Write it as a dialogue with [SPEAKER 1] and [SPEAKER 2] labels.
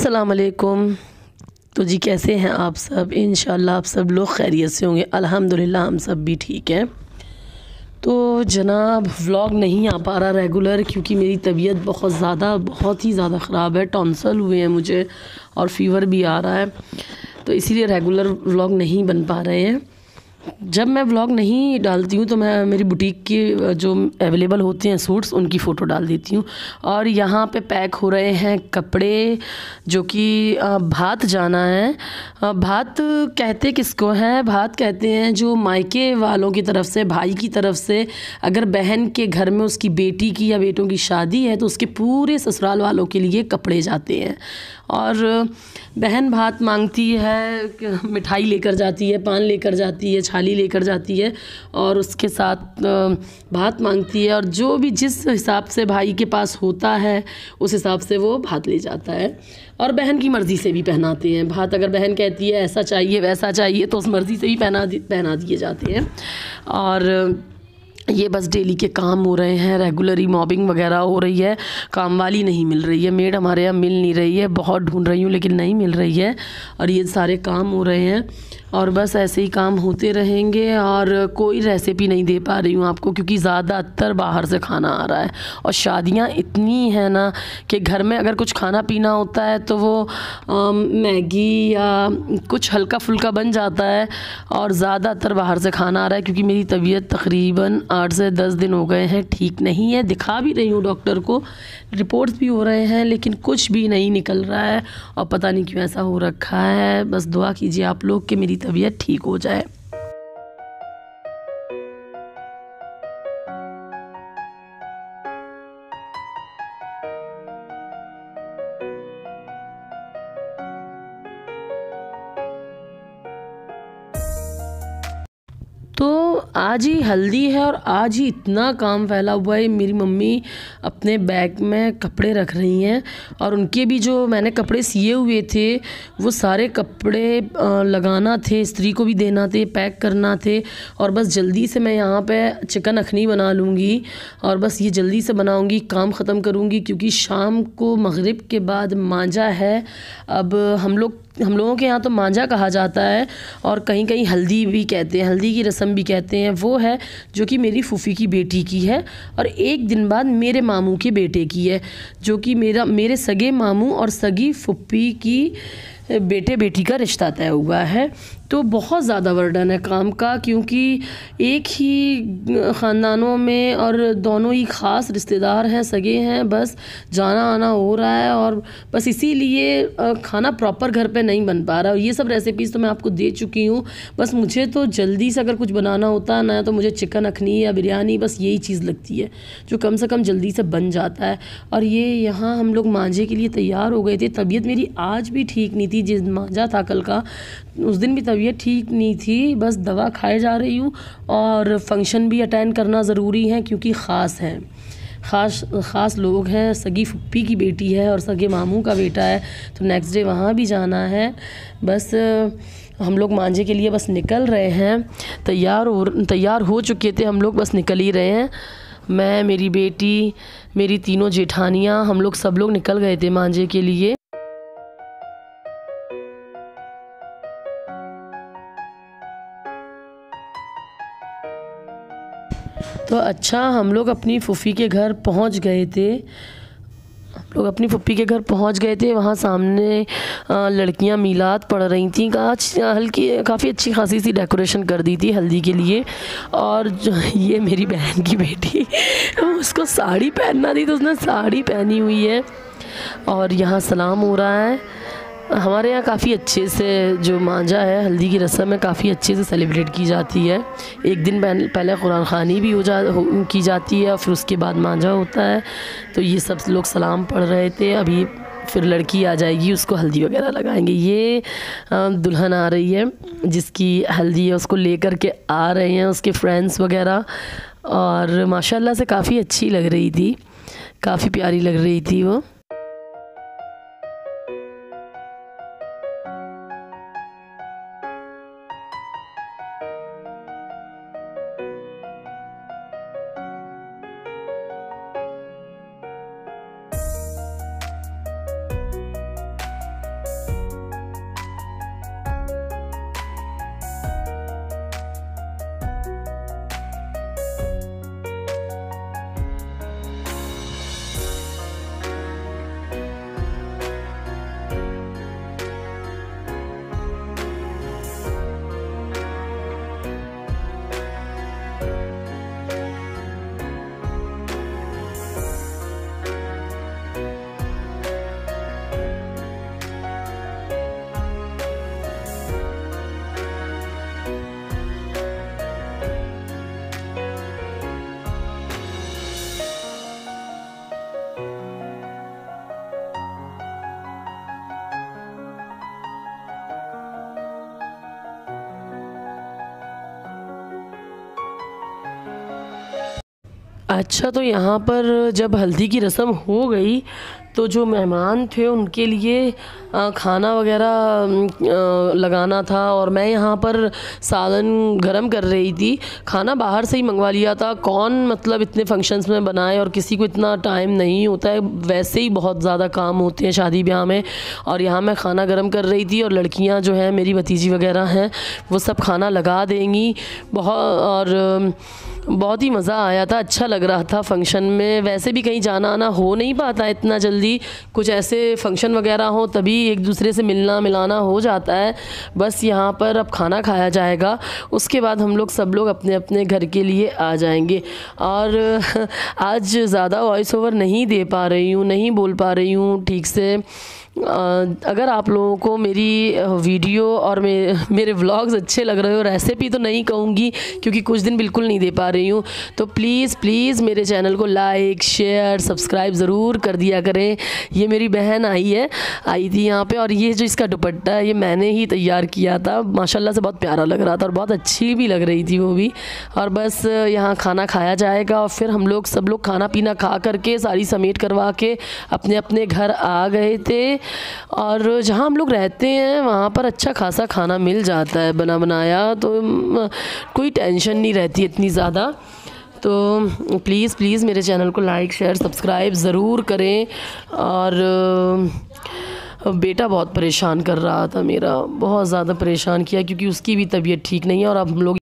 [SPEAKER 1] अस्सलाम वालेकुम। तो जी कैसे हैं आप सब? इंशाअल्लाह आप सब लोग खैरियत से होंगे। अल्हम्दुलिल्लाह हम सब भी ठीक हैं। तो जनाब व्लॉग नहीं आ पा रहा रेगुलर, क्योंकि मेरी तबीयत बहुत ही ज़्यादा ख़राब है। टॉन्सल हुए हैं मुझे और फ़ीवर भी आ रहा है, तो इसीलिए रेगुलर व्लॉग नहीं बन पा रहे हैं। जब मैं व्लॉग नहीं डालती हूँ तो मैं मेरी बुटीक की जो अवेलेबल होते हैं सूट्स, उनकी फ़ोटो डाल देती हूँ। और यहाँ पे पैक हो रहे हैं कपड़े, जो कि भात जाना है। भात कहते किसको हैं? भात कहते हैं जो मायके वालों की तरफ से, भाई की तरफ से, अगर बहन के घर में उसकी बेटी की या बेटों की शादी है तो उसके पूरे ससुराल वालों के लिए कपड़े जाते हैं। और बहन भात मांगती है, मिठाई लेकर जाती है, पान लेकर जाती है, छाली लेकर जाती है और उसके साथ भात मांगती है। और जो भी जिस हिसाब से भाई के पास होता है उस हिसाब से वो भात ले जाता है। और बहन की मर्ज़ी से भी पहनाते हैं भात। अगर बहन कहती है ऐसा चाहिए वैसा चाहिए तो उस मर्ज़ी से भी पहना दिए जाते हैं। और ये बस डेली के काम हो रहे हैं, रेगुलरी मॉबिंग वगैरह हो रही है। काम वाली नहीं मिल रही है, मेड हमारे यहाँ मिल नहीं रही है। बहुत ढूंढ रही हूँ लेकिन नहीं मिल रही है। और ये सारे काम हो रहे हैं और बस ऐसे ही काम होते रहेंगे। और कोई रेसिपी नहीं दे पा रही हूँ आपको, क्योंकि ज़्यादातर बाहर से खाना आ रहा है। और शादियाँ इतनी हैं ना कि घर में अगर कुछ खाना पीना होता है तो वो मैगी या कुछ हल्का फुल्का बन जाता है। और ज़्यादातर बाहर से खाना आ रहा है, क्योंकि मेरी तबीयत तकरीबन 8 से 10 दिन हो गए हैं ठीक नहीं है। दिखा भी रही हूँ डॉक्टर को, रिपोर्ट्स भी हो रहे हैं, लेकिन कुछ भी नहीं निकल रहा है। और पता नहीं क्यों ऐसा हो रखा है। बस दुआ कीजिए आप लोग कि मेरी तबीयत ठीक हो जाए। तो आज ही हल्दी है और आज ही इतना काम फैला हुआ है। मेरी मम्मी अपने बैग में कपड़े रख रही हैं और उनके भी जो मैंने कपड़े सिए हुए थे वो सारे कपड़े लगाना थे, स्त्री को भी देना थे, पैक करना थे। और बस जल्दी से मैं यहाँ पे चिकन अखनी बना लूँगी और बस ये जल्दी से बनाऊँगी, काम ख़त्म करूँगी, क्योंकि शाम को मगरिब के बाद मांझा है। अब हम लोगों के यहाँ तो मांझा कहा जाता है और कहीं कहीं हल्दी भी कहते हैं, हल्दी की रस्म भी कहते हैं। वो है जो कि मेरी फूफी की बेटी की है और एक दिन बाद मेरे मामू के बेटे की है, जो कि मेरे सगे मामू और सगी फूफी की बेटे बेटी का रिश्ता तय हुआ है। तो बहुत ज़्यादा बर्डन है काम का, क्योंकि एक ही ख़ानदानों में और दोनों ही ख़ास रिश्तेदार हैं, सगे हैं। बस जाना आना हो रहा है और बस इसीलिए खाना प्रॉपर घर पे नहीं बन पा रहा। ये सब रेसिपीज़ तो मैं आपको दे चुकी हूँ। बस मुझे तो जल्दी से अगर कुछ बनाना होता है ना, तो मुझे चिकन अखनी या बिरयानी, बस यही चीज़ लगती है जो कम से कम जल्दी से बन जाता है। और ये यहाँ हम लोग मांझे के लिए तैयार हो गए थे। तबीयत मेरी आज भी ठीक नहीं थी। जिस मांझा था कल का, उस दिन भी तबीयत ठीक नहीं थी। बस दवा खाए जा रही हूँ और फंक्शन भी अटेंड करना ज़रूरी है, क्योंकि ख़ास हैं, ख़ास लोग हैं। सगी फुप्पी की बेटी है और सगे मामू का बेटा है, तो नेक्स्ट डे वहाँ भी जाना है। बस हम लोग मांझे के लिए बस निकल रहे हैं। तैयार हो चुके थे हम लोग, बस निकल ही रहे हैं। मैं, मेरी बेटी, मेरी तीनों जेठानियाँ, हम लोग सब लोग निकल गए थे मांझे के लिए। तो अच्छा, हम लोग अपनी फूफी के घर पहुंच गए थे। वहाँ सामने लड़कियां मीलाद पढ़ रही थीं। काफ़ी अच्छी खासी सी डेकोरेशन कर दी थी हल्दी के लिए। और ये मेरी बहन की बेटी, उसको साड़ी पहनना थी तो उसने साड़ी पहनी हुई है। और यहाँ सलाम हो रहा है। हमारे यहाँ काफ़ी अच्छे से जो मांझा है, हल्दी की रस्म है, काफ़ी अच्छे से सेलिब्रेट की जाती है। एक दिन पहले कुरान ख़वानी भी की जाती है और फिर उसके बाद मांझा होता है। तो ये सब लोग सलाम पढ़ रहे थे। अभी फिर लड़की आ जाएगी, उसको हल्दी वगैरह लगाएंगे। ये दुल्हन आ रही है जिसकी हल्दी है, उसको लेकर के आ रहे हैं उसके फ्रेंड्स वगैरह। और माशाल्लाह से काफ़ी अच्छी लग रही थी, काफ़ी प्यारी लग रही थी वो। अच्छा, तो यहाँ पर जब हल्दी की रस्म हो गई तो जो मेहमान थे उनके लिए खाना वगैरह लगाना था, और मैं यहाँ पर सालन गरम कर रही थी। खाना बाहर से ही मंगवा लिया था। कौन मतलब इतने फंक्शंस में बनाए, और किसी को इतना टाइम नहीं होता है, वैसे ही बहुत ज़्यादा काम होते हैं शादी ब्याह में। और यहाँ मैं खाना गरम कर रही थी और लड़कियाँ जो हैं मेरी भतीजी वगैरह हैं वो सब खाना लगा देंगी। बहुत ही मज़ा आया था, अच्छा लग रहा था फ़ंक्शन में। वैसे भी कहीं जाना आना हो नहीं पाता इतना जल्दी, कुछ ऐसे फ़ंक्शन वगैरह हो तभी एक दूसरे से मिलना मिलाना हो जाता है। बस यहाँ पर अब खाना खाया जाएगा, उसके बाद हम लोग सब लोग अपने अपने घर के लिए आ जाएंगे। और आज ज़्यादा वॉइस ओवर नहीं दे पा रही हूँ, नहीं बोल पा रही हूँ ठीक से। अगर आप लोगों को मेरी वीडियो और मेरे व्लॉग्स अच्छे लग रहे हो, रेसिपी तो नहीं कहूँगी क्योंकि कुछ दिन बिल्कुल नहीं दे पा रही हूँ, तो प्लीज़ मेरे चैनल को लाइक शेयर सब्सक्राइब ज़रूर कर दिया करें। ये मेरी बहन आई थी यहाँ पे, और ये जो इसका दुपट्टा है ये मैंने ही तैयार किया था। माशाल्लाह से बहुत प्यारा लग रहा था और बहुत अच्छी भी लग रही थी वो भी। और बस यहाँ खाना खाया जाएगा और फिर हम लोग सब लोग खाना पीना खा करके सारी समेट करवा के अपने अपने घर आ गए थे। और जहाँ हम लोग रहते हैं वहाँ पर अच्छा खासा खाना मिल जाता है बना बनाया, तो कोई टेंशन नहीं रहती इतनी ज़्यादा। तो प्लीज़ मेरे चैनल को लाइक शेयर सब्सक्राइब ज़रूर करें। और बेटा बहुत परेशान कर रहा था मेरा, बहुत ज़्यादा परेशान किया क्योंकि उसकी भी तबीयत ठीक नहीं है। और अब हम लोग